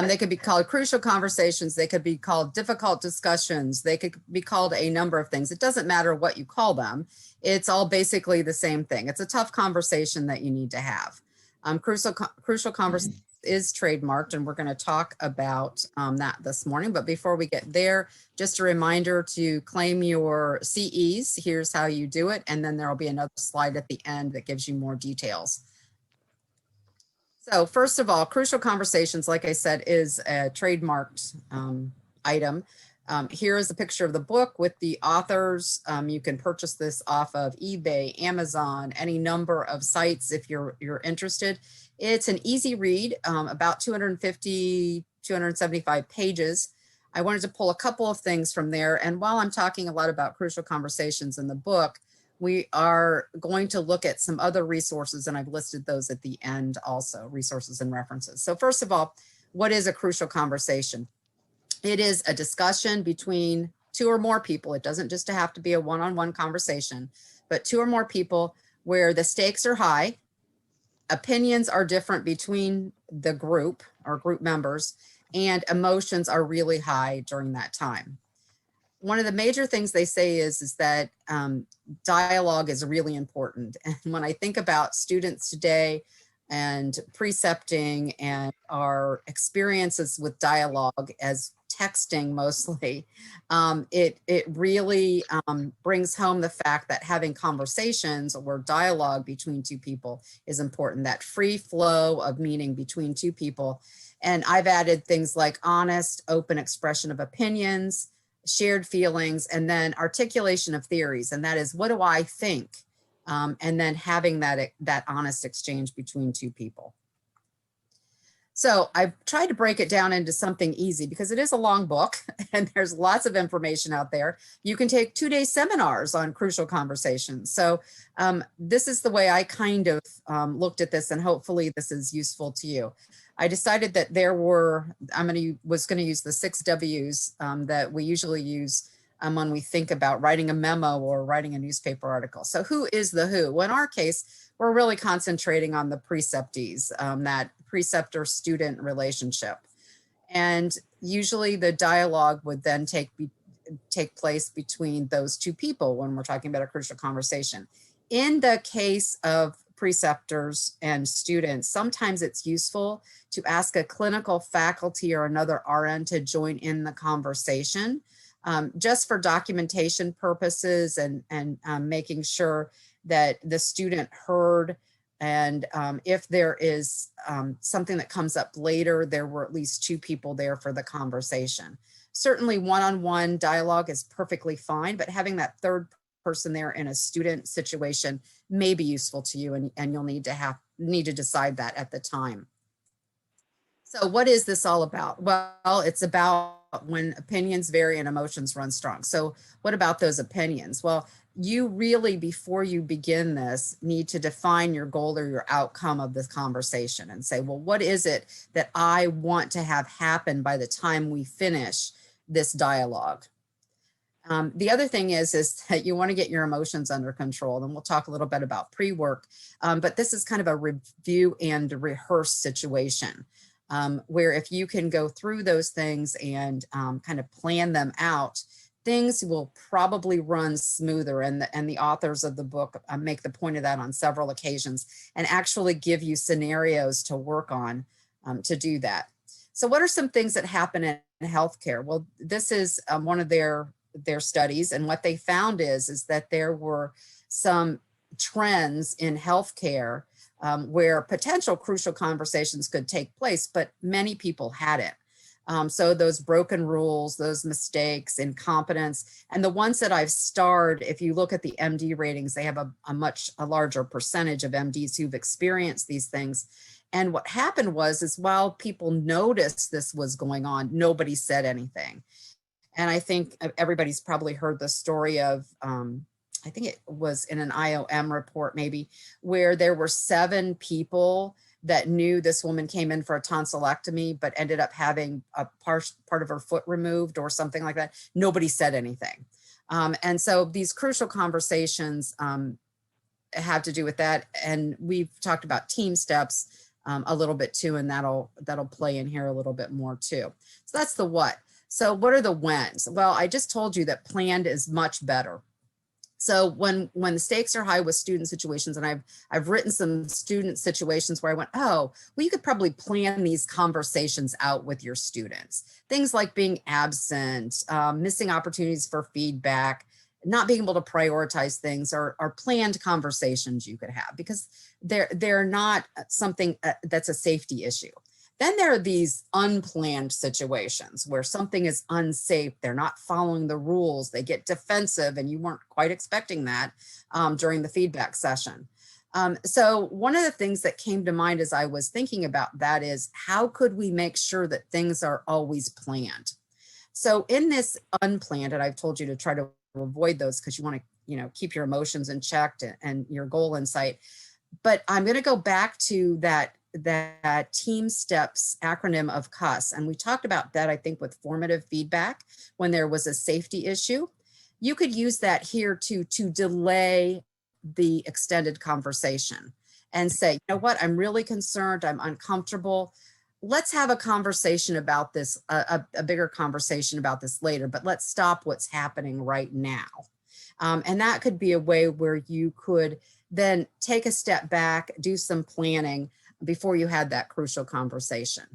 They could be called crucial conversations. They could be called difficult discussions. They could be called a number of things. It doesn't matter what you call them. It's all basically the same thing. It's a tough conversation that you need to have. Crucial conversation is trademarked, and we're going to talk about that this morning. But before we get there, just a reminder to claim your CEs. Here's how you do it. And then there'll be another slide at the end that gives you more details. So first of all, crucial conversations, like I said, is a trademarked item. Here is a picture of the book with the authors. You can purchase this off of eBay, Amazon, any number of sites if you're interested. It's an easy read, about 250, 275 pages. I wanted to pull a couple of things from there. And while I'm talking a lot about crucial conversations in the book, we are going to look at some other resources, and I've listed those at the end also, resources and references. So first of all, what is a crucial conversation? It is a discussion between two or more people. It doesn't just have to be a one-on-one conversation, but two or more people where the stakes are high, opinions are different between the group or group members, and emotions are really high during that time. One of the major things they say is that dialogue is really important. And when I think about students today and precepting and our experiences with dialogue as texting mostly, it really brings home the fact that having conversations or dialogue between two people is important, that free flow of meaning between two people. And I've added things like honest, open expression of opinions, shared feelings, and then articulation of theories. And that is, what do I think? And then having that honest exchange between two people. So I've tried to break it down into something easy because it is a long book and there's lots of information out there. You can take 2-day seminars on crucial conversations. So this is the way I kind of looked at this, and hopefully this is useful to you. I decided that there were, was going to use the 6 W's that we usually use when we think about writing a memo or writing a newspaper article. So who is the who? Well, in our case, we're really concentrating on the preceptees, that preceptor-student relationship. And usually the dialogue would then take place between those two people when we're talking about a crucial conversation. In the case of preceptors and students, sometimes it's useful to ask a clinical faculty or another RN to join in the conversation, just for documentation purposes and making sure that the student heard. And if there is something that comes up later, there were at least 2 people there for the conversation. Certainly one-on-one dialogue is perfectly fine, but having that third person there in a student situation may be useful to you, and you'll need to decide that at the time. So what is this all about? Well, it's about when opinions vary and emotions run strong. So what about those opinions? Well, you really, before you begin this, need to define your goal or your outcome of this conversation and say, well, what is it that I want to have happen by the time we finish this dialogue? The other thing is that you want to get your emotions under control, and we'll talk a little bit about pre-work, but this is kind of a review and rehearse situation. Where if you can go through those things and kind of plan them out, things will probably run smoother. And the authors of the book make the point of that on several occasions and actually give you scenarios to work on to do that. So what are some things that happen in healthcare? Well, this is one of their studies, and what they found is that there were some trends in healthcare where potential crucial conversations could take place, but many people hadn't. So those broken rules, those mistakes, incompetence, and the ones that I've starred, if you look at the MD ratings, they have a larger percentage of MDs who've experienced these things. And what happened is while people noticed this was going on, nobody said anything. And I think everybody's probably heard the story of, I think it was in an IOM report maybe, where there were 7 people that knew this woman came in for a tonsillectomy, but ended up having a part of her foot removed or something like that. Nobody said anything. And so these crucial conversations have to do with that. And we've talked about team steps a little bit too, and that'll play in here a little bit more too. So that's the what. So what are the whens? Well, I just told you that planned is much better. So when the stakes are high with student situations, and I've written some student situations where I went, oh, well, you could probably plan these conversations out with your students. Things like being absent, missing opportunities for feedback, not being able to prioritize things are planned conversations you could have, because they're not something that's a safety issue. Then there are these unplanned situations where something is unsafe. They're not following the rules. They get defensive, and you weren't quite expecting that during the feedback session. So one of the things that came to mind as I was thinking about that is, how could we make sure that things are always planned? So in this unplanned, and I've told you to try to avoid those because you want to, keep your emotions in check and your goal in sight. But I'm going to go back to that team steps acronym of CUS. And we talked about that, I think, with formative feedback when there was a safety issue. You could use that here to delay the extended conversation and say, you know what, I'm really concerned, I'm uncomfortable. Let's have a conversation about this, a bigger conversation about this later, but let's stop what's happening right now. And that could be a way where you could then take a step back, do some planning before you had that crucial conversation.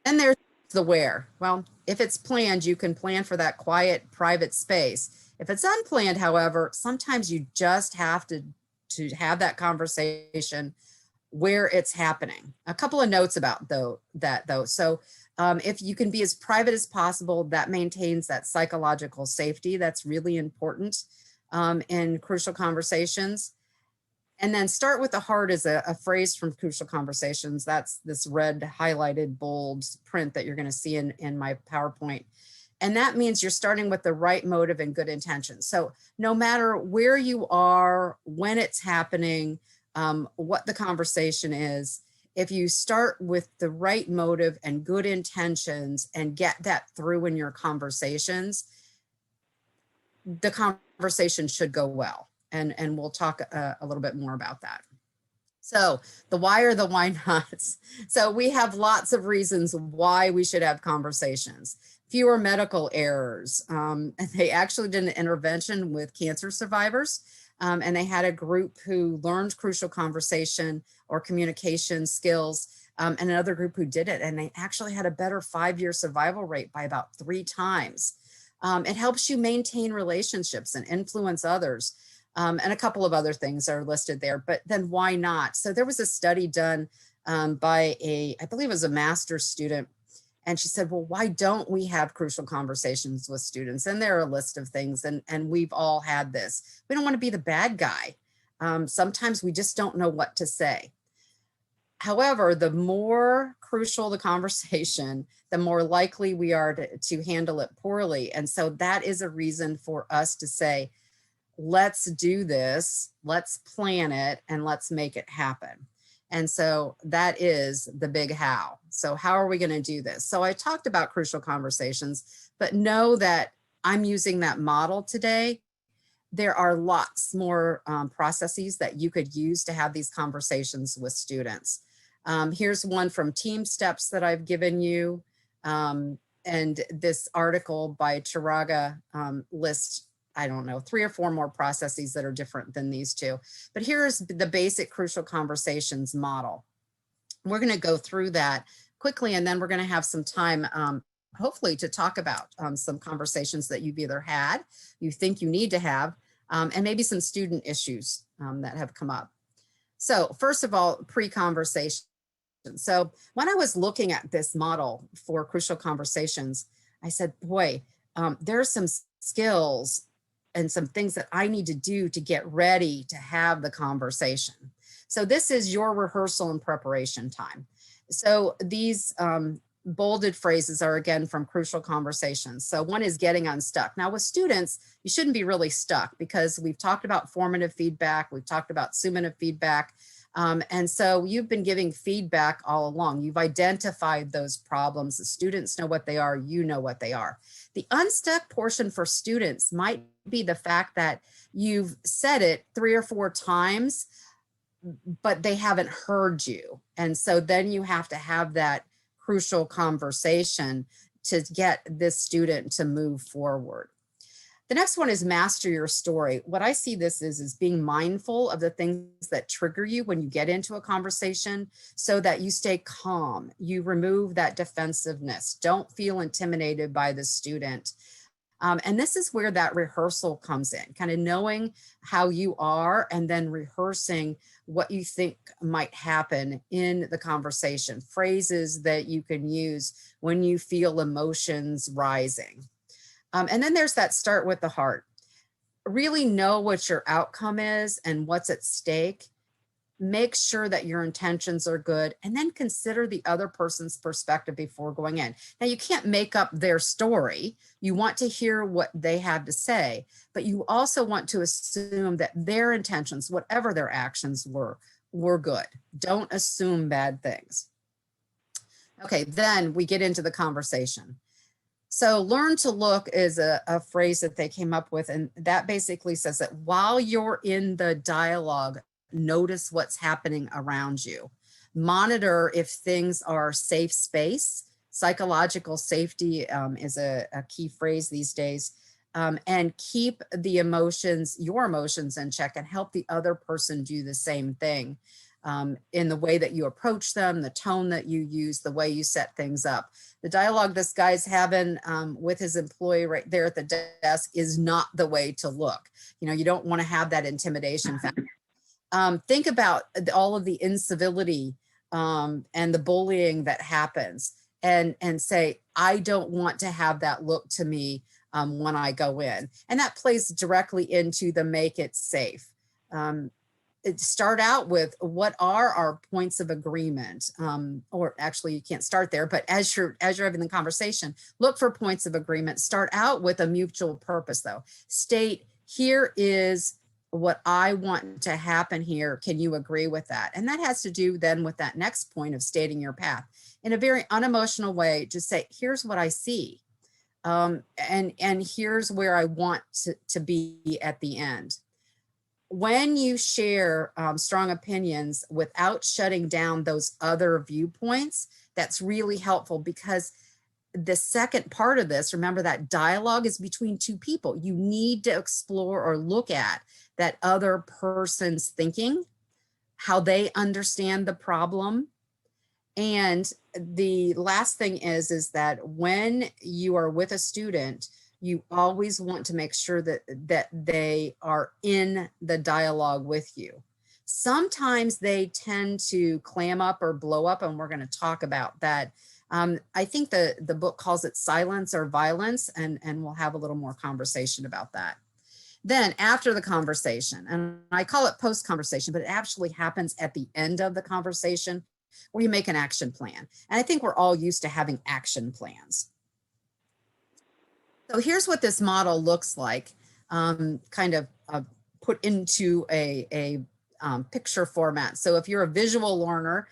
Then there's the where. Well, if it's planned, you can plan for that quiet, private space. If it's unplanned, however, sometimes you just have to have that conversation where it's happening. A couple of notes about that though. So if you can be as private as possible, that maintains that psychological safety. That's really important in crucial conversations. And then start with the heart is a phrase from Crucial Conversations. That's this red highlighted bold print that you're going to see in my PowerPoint. And that means you're starting with the right motive and good intention. So no matter where you are, when it's happening, what the conversation is, if you start with the right motive and good intentions and get that through in your conversations, the conversation should go well. And we'll talk a little bit more about that. So the why or the why nots. So we have lots of reasons why we should have conversations. Fewer medical errors. They actually did an intervention with cancer survivors, and they had a group who learned crucial conversation or communication skills, and another group who did it, and they actually had a better 5-year survival rate by about 3 times. It helps you maintain relationships and influence others. And a couple of other things are listed there, but then why not? So there was a study done by I believe it was a master's student, and she said, well, why don't we have crucial conversations with students? And there are a list of things, and we've all had this. We don't want to be the bad guy. Sometimes we just don't know what to say. However, the more crucial the conversation, the more likely we are to handle it poorly. And so that is a reason for us to say, let's do this, let's plan it, and let's make it happen. And so that is the big how. So how are we going to do this? So I talked about crucial conversations, but know that I'm using that model today. There are lots more processes that you could use to have these conversations with students. Here's one from Team Steps that I've given you. And this article by Chiraga lists, I don't know, 3 or 4 more processes that are different than these two. But here's the basic crucial conversations model. We're going to go through that quickly, and then we're going to have some time, hopefully, to talk about some conversations that you've either had, you think you need to have, and maybe some student issues that have come up. So first of all, pre-conversation. So when I was looking at this model for crucial conversations, I said, boy, there are some skills and some things that I need to do to get ready to have the conversation. So this is your rehearsal and preparation time. So these bolded phrases are again from Crucial Conversations. So one is getting unstuck. Now with students, you shouldn't be really stuck because we've talked about formative feedback, we've talked about summative feedback. And so you've been giving feedback all along. You've identified those problems. The students know what they are, you know what they are. The unstuck portion for students might be the fact that you've said it 3 or 4 times, but they haven't heard you. And so then you have to have that crucial conversation to get this student to move forward. The next one is master your story. What I see this is being mindful of the things that trigger you when you get into a conversation so that you stay calm. You remove that defensiveness. Don't feel intimidated by the student. And this is where that rehearsal comes in, kind of knowing how you are and then rehearsing what you think might happen in the conversation, phrases that you can use when you feel emotions rising. And then there's that start with the heart. Really know what your outcome is and what's at stake. Make sure that your intentions are good, and then consider the other person's perspective before going in. Now, you can't make up their story. You want to hear what they have to say, but you also want to assume that their intentions, whatever their actions were good. Don't assume bad things. Okay, then we get into the conversation. So learn to look is a phrase that they came up with, and that basically says that while you're in the dialogue, notice what's happening around you. Monitor if things are safe space. Psychological safety is a key phrase these days. And keep the emotions, your emotions in check, and help the other person do the same thing in the way that you approach them, the tone that you use, the way you set things up. The dialogue this guy's having with his employee right there at the desk is not the way to look. You know, you don't want to have that intimidation factor. Think about all of the incivility and the bullying that happens, and say, I don't want to have that look to me when I go in. And that plays directly into the make it safe. Start out with what are our points of agreement, or actually you can't start there, but as you're having the conversation, look for points of agreement. Start out with a mutual purpose though. State, here is what I want to happen here. Can you agree with that? And that has to do then with that next point of stating your path in a very unemotional way. Just say, here's what I see. And here's where I want to be at the end. When you share strong opinions without shutting down those other viewpoints, that's really helpful, because the second part of this, remember that dialogue is between two people. You need to explore or look at that other person's thinking, how they understand the problem. And the last thing is that when you are with a student, you always want to make sure that they are in the dialogue with you. Sometimes they tend to clam up or blow up, and we're going to talk about that. I think the book calls it silence or violence, and we'll have a little more conversation about that. Then after the conversation, and I call it post-conversation, but it actually happens at the end of the conversation, where you make an action plan. And I think we're all used to having action plans. So here's what this model looks like, kind of put into a picture format. So if you're a visual learner,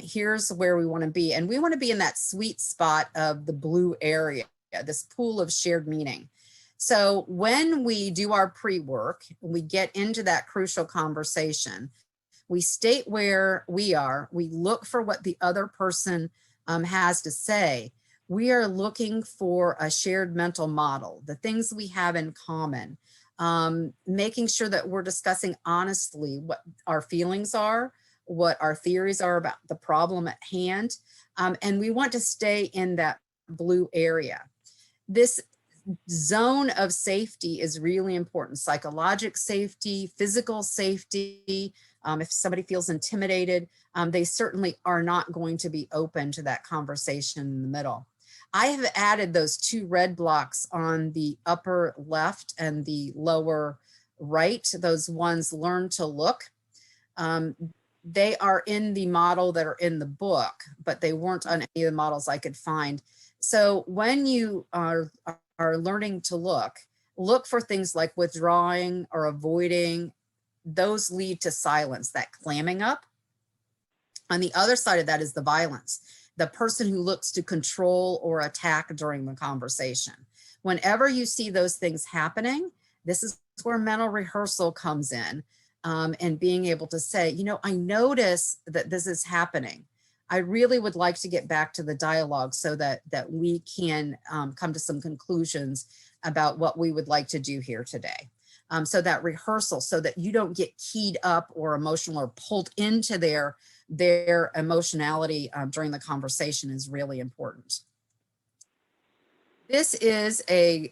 here's where we want to be. And we want to be in that sweet spot of the blue area, this pool of shared meaning. So when we do our pre-work, we get into that crucial conversation, we state where we are, we look for what the other person has to say. We are looking for a shared mental model, the things we have in common, making sure that we're discussing honestly what our feelings are, what our theories are about the problem at hand. And we want to stay in that blue area. This zone of safety is really important. Psychological safety, physical safety. If somebody feels intimidated, they certainly are not going to be open to that conversation in the middle. I have added those two red blocks on the upper left and the lower right, those ones learn to look. They are in the model that are in the book, but they weren't on any of the models I could find. So when you are learning to look for things like withdrawing or avoiding. Those lead to silence, that clamming up. On the other side of that is the violence, the person who looks to control or attack during the conversation. Whenever you see those things happening, this is where mental rehearsal comes in. and being able to say, you know, I notice that this is happening. I really would like to get back to the dialogue so that we can come to some conclusions about what we would like to do here today. So that rehearsal, so that you don't get keyed up or emotional or pulled into their emotionality during the conversation, is really important. This is a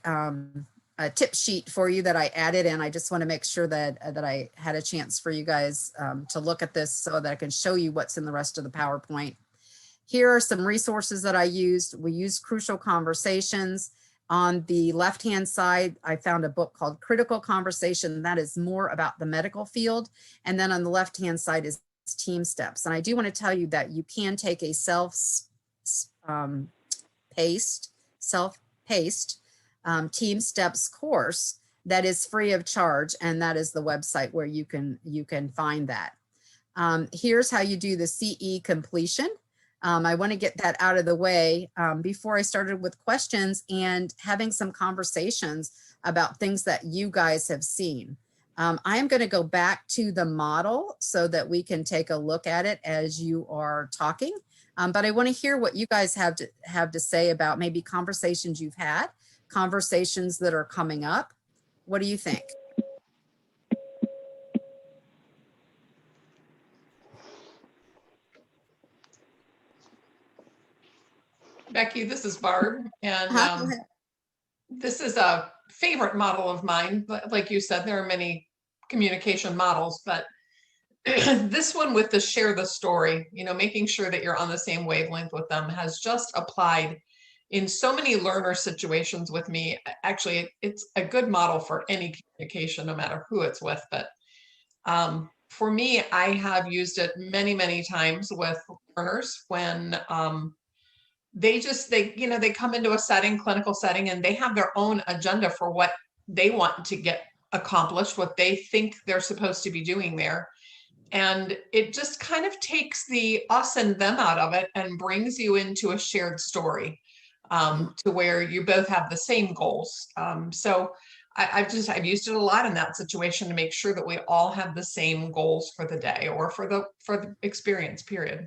tip sheet for you that I added in. I just want to make sure that I had a chance for you guys to look at this so that I can show you what's in the rest of the PowerPoint. Here are some resources that I used. We used Crucial Conversations. On the left-hand side, I found a book called Critical Conversation. That is more about the medical field. And then on the left-hand side is Team Steps. And I do want to tell you that you can take a self-paced Team Steps course that is free of charge. And that is the website where you can find that. Here's how you do the CE completion. I want to get that out of the way before I started with questions and having some conversations about things that you guys have seen. I am going to go back to the model so that we can take a look at it as you are talking. But I want to hear what you guys have to say about maybe conversations you've had, conversations that are coming up. What do you think? Becky, this is Barb, and this is a favorite model of mine. But like you said, there are many communication models, but this one with the share the story, you know, making sure that you're on the same wavelength with them, has just applied in so many learner situations with me. Actually, it's a good model for any communication, no matter who it's with. But for me, I have used it many, many times with learners when they come into a clinical setting, and they have their own agenda for what they want to get accomplished, what they think they're supposed to be doing there. And it just kind of takes the us and them out of it and brings you into a shared story, to where you both have the same goals. So I've used it a lot in that situation to make sure that we all have the same goals for the day or for the experience period.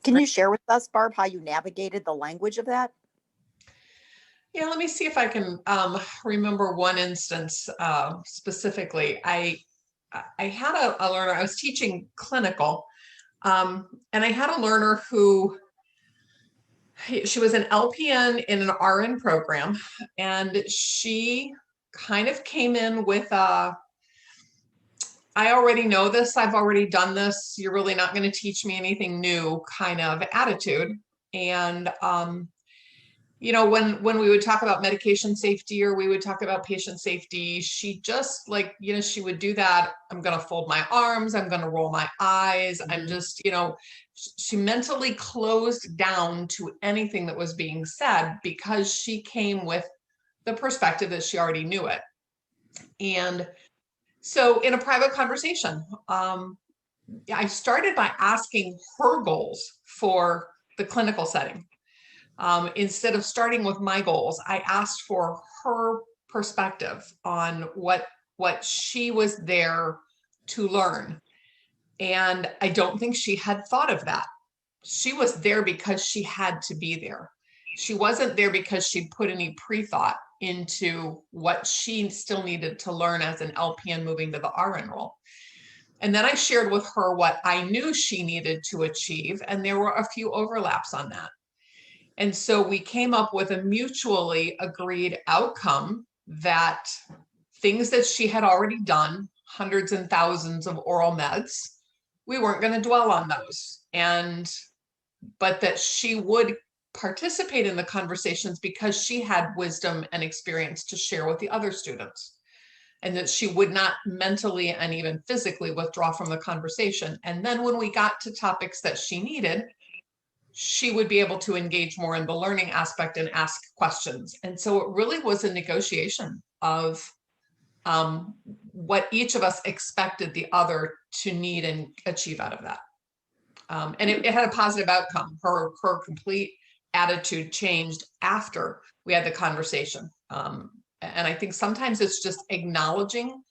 Can you share with us, Barb, how you navigated the language of that? Yeah, let me see if I can remember one instance specifically. I had a learner, I was teaching clinical, and I had a learner who, she was an LPN in an RN program, and she kind of came in with I already know this, I've already done this, you're really not going to teach me anything new kind of attitude. And you know, when we would talk about medication safety or we would talk about patient safety, she just she would do that. I'm going to fold my arms, I'm going to roll my eyes. I'm just, she mentally closed down to anything that was being said because she came with the perspective that she already knew it. And so in a private conversation, I started by asking her goals for the clinical setting. Instead of starting with my goals, I asked for her perspective on what she was there to learn. And I don't think she had thought of that. She was there because she had to be there. She wasn't there because she put any pre-thought into what she still needed to learn as an LPN moving to the RN role. And then I shared with her what I knew she needed to achieve, and there were a few overlaps on that. And so we came up with a mutually agreed outcome that things that she had already done, hundreds and thousands of oral meds, we weren't going to dwell on those. But that she would participate in the conversations because she had wisdom and experience to share with the other students, and that she would not mentally and even physically withdraw from the conversation. And then when we got to topics that she needed, she would be able to engage more in the learning aspect and ask questions. And so it really was a negotiation of what each of us expected the other to need and achieve out of that. And it had a positive outcome. Her complete attitude changed after we had the conversation. And I think sometimes it's just acknowledging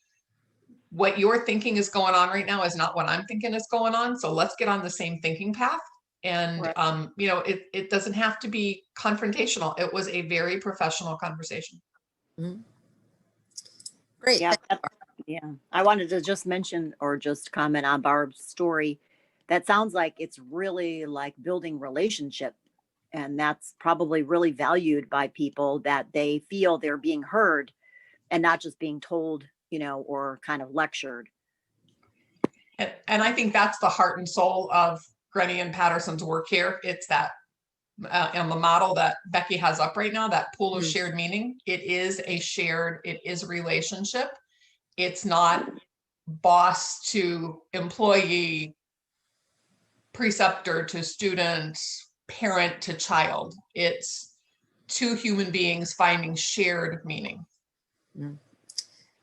what you're thinking is going on right now is not what I'm thinking is going on. So let's get on the same thinking path. And, Right. you know, it doesn't have to be confrontational. It was a very professional conversation. Mhm. Great. Yeah, yeah. I wanted to just mention or just comment on Barb's story. That sounds like it's really like building relationship. And that's probably really valued by people, that they feel they're being heard and not just being told, or kind of lectured. And I think that's the heart and soul of Grenny and Patterson's work here. It's that, and the model that Becky has up right now, that pool of Mhm. shared meaning. It is a relationship. It's not boss to employee, preceptor to student, parent to child. It's two human beings finding shared meaning. Mhm.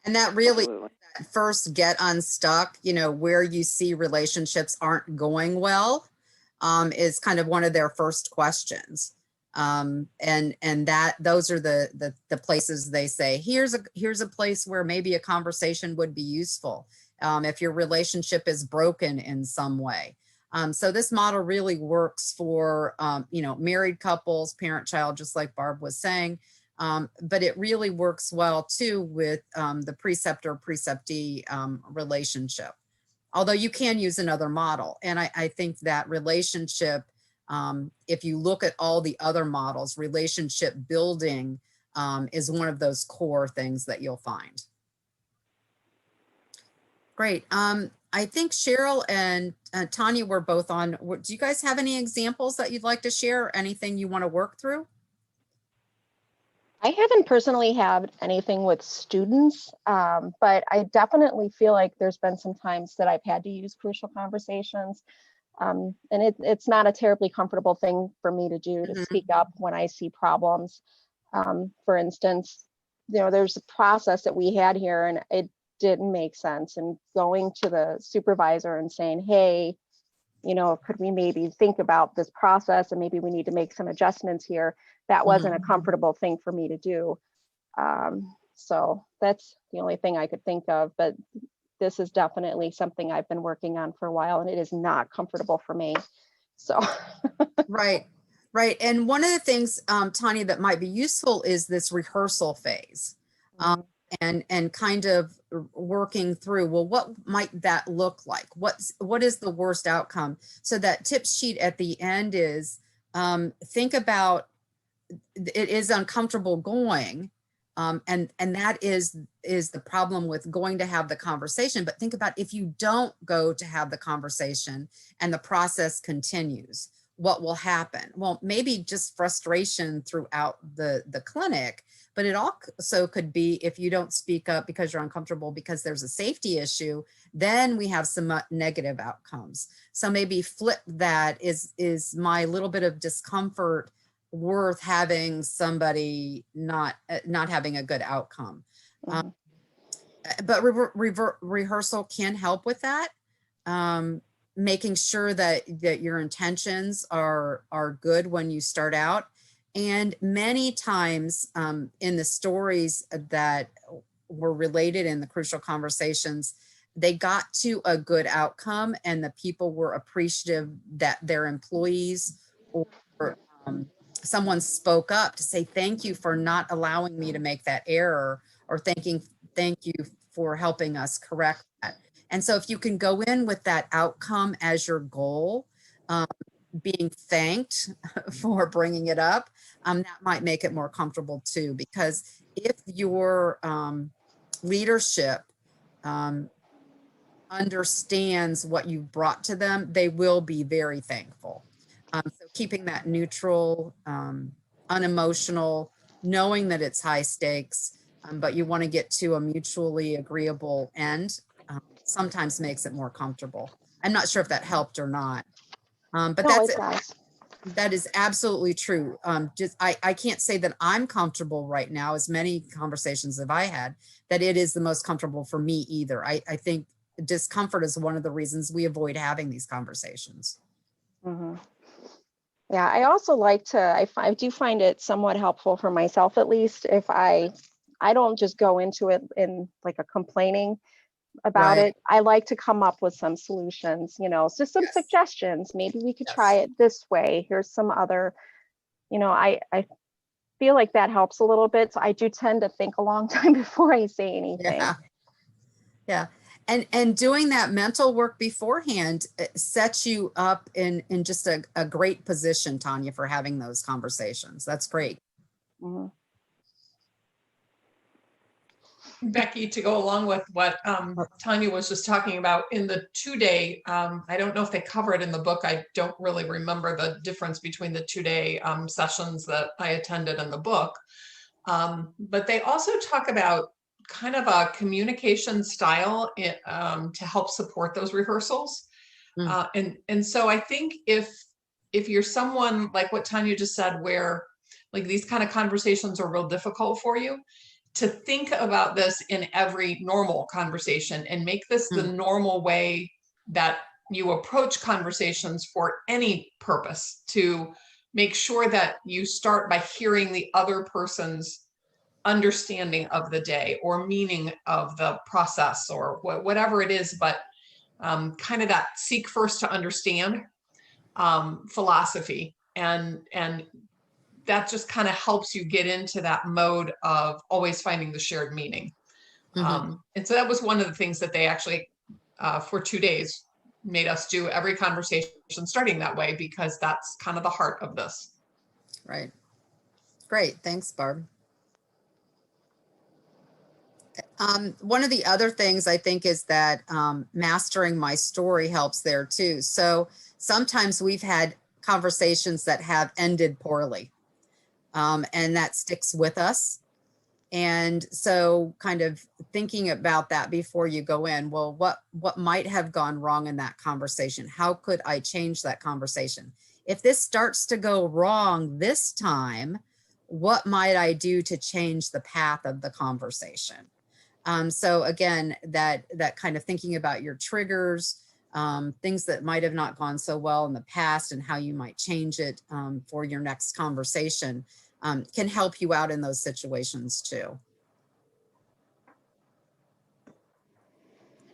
And that really Absolutely. first get unstuck, where you see relationships aren't going well, is kind of one of their first questions. And that those are the places they say, here's a place where maybe a conversation would be useful, if your relationship is broken in some way. So this model really works for, married couples, parent child, just like Barb was saying. But it really works well too with, the preceptor preceptee, relationship. Although you can use another model. And I think that relationship, if you look at all the other models, relationship building, is one of those core things that you'll find. Great. I think Cheryl and Tanya were both on. Do you guys have any examples that you'd like to share? Anything you want to work through? I haven't personally had anything with students, but I definitely feel like there's been some times that I've had to use crucial conversations. And it's not a terribly comfortable thing for me to do, to Mhm. speak up when I see problems. For instance, there's a process that we had here and it didn't make sense. And going to the supervisor and saying, hey, could we maybe think about this process and maybe we need to make some adjustments here? That wasn't a comfortable thing for me to do. So that's the only thing I could think of, but this is definitely something I've been working on for a while and it is not comfortable for me. So Right, right. And one of the things, Tanya, that might be useful is this rehearsal phase, um, and kind of working through, well, what might that look like? What is the worst outcome? So that tip sheet at the end is, think about, it is uncomfortable going, and that is the problem with going to have the conversation. But think about, if you don't go to have the conversation and the process continues, what will happen? Well, maybe just frustration throughout the clinic, but it also could be, if you don't speak up because you're uncomfortable because there's a safety issue, then we have some negative outcomes. So maybe flip that, is my little bit of discomfort worth having somebody not having a good outcome? mhm. But rehearsal can help with that. Making sure that your intentions are good when you start out. And many times, in the stories that were related in the crucial conversations, they got to a good outcome and the people were appreciative that their employees or, um, someone spoke up to say, thank you for not allowing me to make that error, or thank you for helping us correct that. And so if you can go in with that outcome as your goal, um, being thanked for bringing it up, that might make it more comfortable too. Because if your, leadership, um, understands what you brought to them, they will be very thankful. So keeping that neutral, unemotional, knowing that it's high stakes, but you want to get to a mutually agreeable end, sometimes makes it more comfortable. I'm not sure if that helped or not, but No, that's it it. does. That is absolutely true. Just I can't say that I'm comfortable right now, as many conversations have I had, that it is the most comfortable for me either. I think discomfort is one of the reasons we avoid having these conversations. Mhm. Yeah, I also like to, I do find it somewhat helpful for myself, at least if I don't just go into it in like a complaining about Right. it. I like to come up with some solutions, so some Yes. suggestions. Maybe we could Yes. try it this way. Here's some other, I feel like that helps a little bit. So I do tend to think a long time before I say anything. Yeah. Yeah. And doing that mental work beforehand sets you up in just a great position, Tanya, for having those conversations. That's great. Mhm. Becky, to go along with what Tanya was just talking about in the 2-day, I don't know if they cover it in the book. I don't really remember the difference between the 2-day sessions that I attended in the book. But they also talk about kind of a communication style to help support those rehearsals. And so I think if you're someone like what Tanya just said, where like these kind of conversations are real difficult for you, to think about this in every normal conversation and make this the normal way that you approach conversations for any purpose, to make sure that you start by hearing the other person's understanding of the day or meaning of the process or whatever it is, but kind of that seek first to understand philosophy, and that just kind of helps you get into that mode of always finding the shared meaning. And so that was one of the things that they actually for 2 days made us do every conversation starting that way, because that's kind of the heart of this. Right. Great. Thanks, Barb. One of the other things I think is that mastering my story helps there too. So sometimes we've had conversations that have ended poorly, and that sticks with us. And so kind of thinking about that before you go in, well, what might have gone wrong in that conversation? How could I change that conversation? If this starts to go wrong this time, what might I do to change the path of the conversation? So again, that kind of thinking about your triggers, things that might have not gone so well in the past and how you might change it for your next conversation can help you out in those situations too.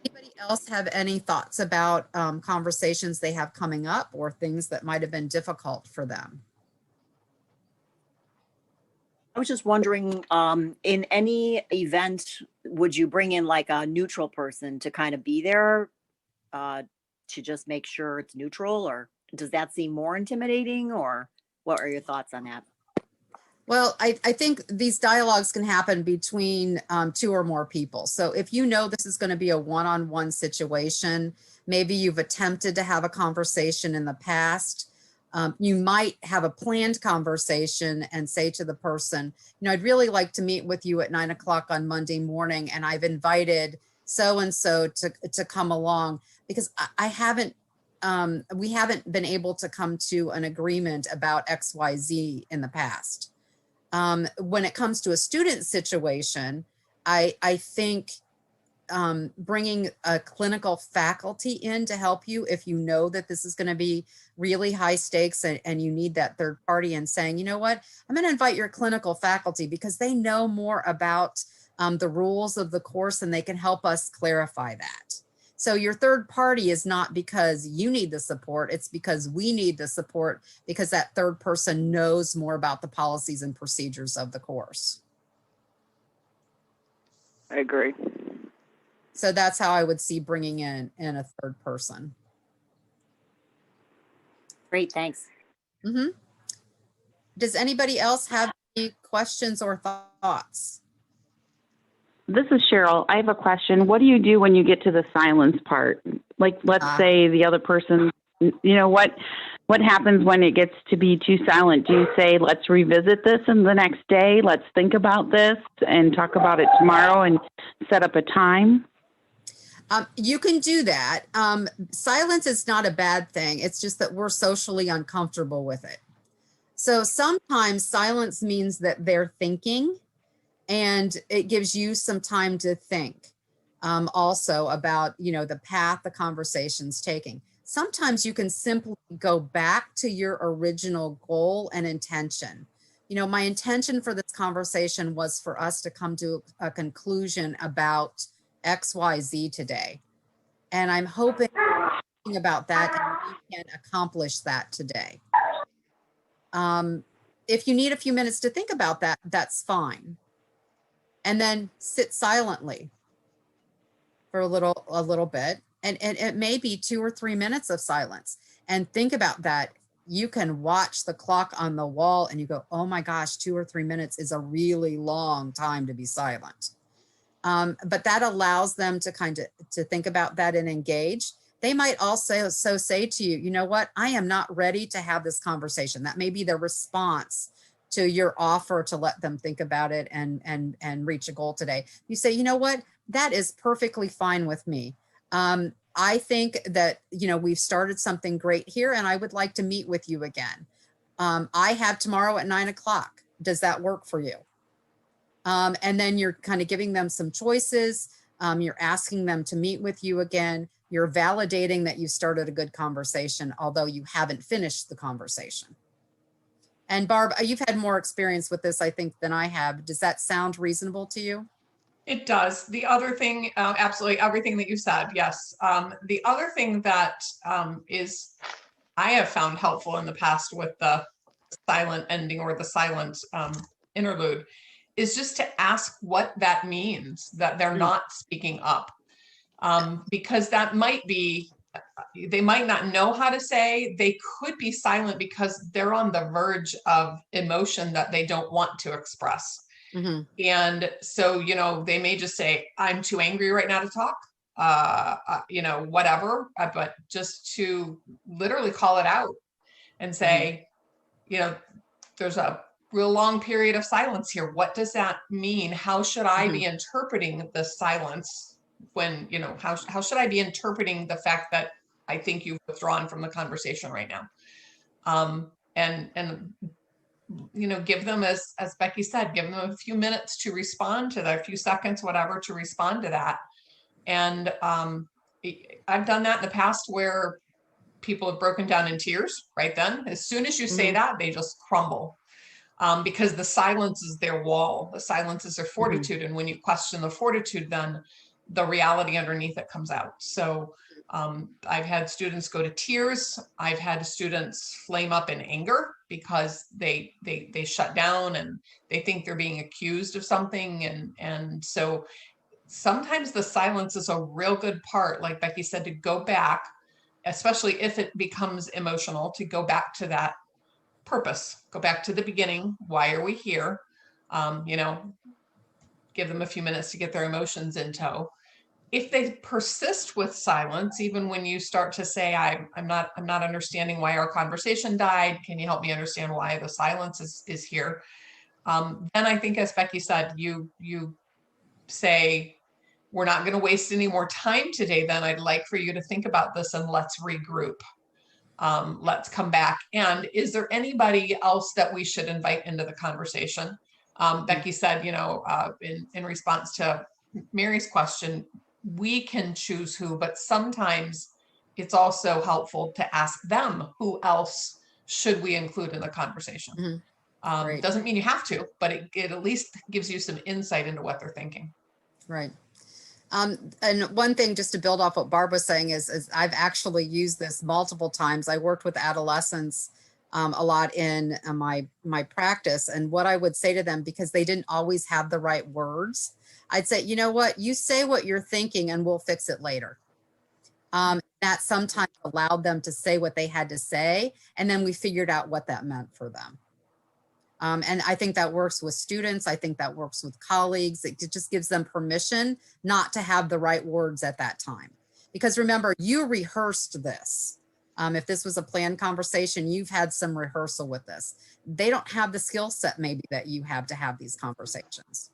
Anybody else have any thoughts about conversations they have coming up or things that might have been difficult for them? I was just wondering, in any event, would you bring in like a neutral person to kind of be there to just make sure it's neutral, or does that seem more intimidating, or what are your thoughts on that? Well, I think these dialogues can happen between 2 or more people. So if you know this is going to be a one-on-one situation, maybe you've attempted to have a conversation in the past, you might have a planned conversation and say to the person, I'd really like to meet with you at 9 o'clock on Monday morning, and I've invited so-and-so to come along because I haven't, we haven't been able to come to an agreement about XYZ in the past. When it comes to a student situation, I think bringing a clinical faculty in to help you if you know that this is going to be really high stakes and you need that third party, and saying, you know what, I'm going to invite your clinical faculty because they know more about the rules of the course and they can help us clarify that. So your third party is not because you need the support, it's because we need the support because that third person knows more about the policies and procedures of the course. I agree. So that's how I would see bringing in a third person. Great, thanks. Does anybody else have any questions or thoughts? This is Cheryl. I have a question. What do you do when you get to the silence part? Like, let's say the other person, what happens when it gets to be too silent? Do you say, let's revisit this in the next day? Let's think about this and talk about it tomorrow and set up a time? You can do that. Silence is not a bad thing. It's just that we're socially uncomfortable with it. So sometimes silence means that they're thinking, and it gives you some time to think also about, the path the conversation's taking. Sometimes you can simply go back to your original goal and intention. My intention for this conversation was for us to come to a conclusion about XYZ today. And I'm hoping about that and you can accomplish that today. If you need a few minutes to think about that, that's fine. And then sit silently for a little bit. And it may be 2 or 3 minutes of silence. And think about that. You can watch the clock on the wall and you go, oh my gosh, 2 or 3 minutes is a really long time to be silent. But that allows them to to think about that and engage. They might also say to you, you know what, I am not ready to have this conversation. That may be their response to your offer to let them think about it and reach a goal today. You say, you know what, that is perfectly fine with me. I think that, we've started something great here and I would like to meet with you again. I have tomorrow at 9 o'clock. Does that work for you? And then you're kind of giving them some choices. You're asking them to meet with you again. You're validating that you started a good conversation, although you haven't finished the conversation. And Barb, you've had more experience with this, I think, than I have. Does that sound reasonable to you? It does. The other thing, absolutely everything that you said, yes. The other thing that is I have found helpful in the past with the silent ending or the silent interlude is just to ask what that means, that they're not speaking up. Because that might be, they might not know how to say, they could be silent because they're on the verge of emotion that they don't want to express. Mm-hmm. And so, they may just say, I'm too angry right now to talk, whatever, but just to literally call it out and say, there's a real long period of silence here. What does that mean? How should I be interpreting the silence when, how should I be interpreting the fact that I think you've withdrawn from the conversation right now? And give them, as Becky said, give them a few minutes to respond to that, a few seconds, whatever, to respond to that. And I've done that in the past where people have broken down in tears right then. As soon as you say that, they just crumble. Because the silence is their wall. The silence is their fortitude. And when you question the fortitude, then the reality underneath it comes out. So I've had students go to tears. I've had students flame up in anger because they shut down and they think they're being accused of something. And so sometimes the silence is a real good part, like Becky said, to go back, especially if it becomes emotional, to go back to that purpose, go back to the beginning. Why are we here? Give them a few minutes to get their emotions in tow. If they persist with silence, even when you start to say, I'm not understanding why our conversation died. Can you help me understand why the silence is here? Then I think, as Becky said, you say, we're not going to waste any more time today. Then I'd like for you to think about this and let's regroup. Let's come back. And is there anybody else that we should invite into the conversation? Becky said, in response to Mary's question, we can choose who, but sometimes it's also helpful to ask them who else should we include in the conversation. Doesn't mean you have to, but it at least gives you some insight into what they're thinking. Right. And one thing, just to build off what Barb was saying, is I've actually used this multiple times. I worked with adolescents a lot in my practice. And what I would say to them, because they didn't always have the right words, I'd say, you know what, you say what you're thinking and we'll fix it later. That sometimes allowed them to say what they had to say. And then we figured out what that meant for them. And I think that works with students. I think that works with colleagues. It just gives them permission not to have the right words at that time. Because remember, you rehearsed this. If this was a planned conversation, you've had some rehearsal with this. They don't have the skill set maybe that you have to have these conversations.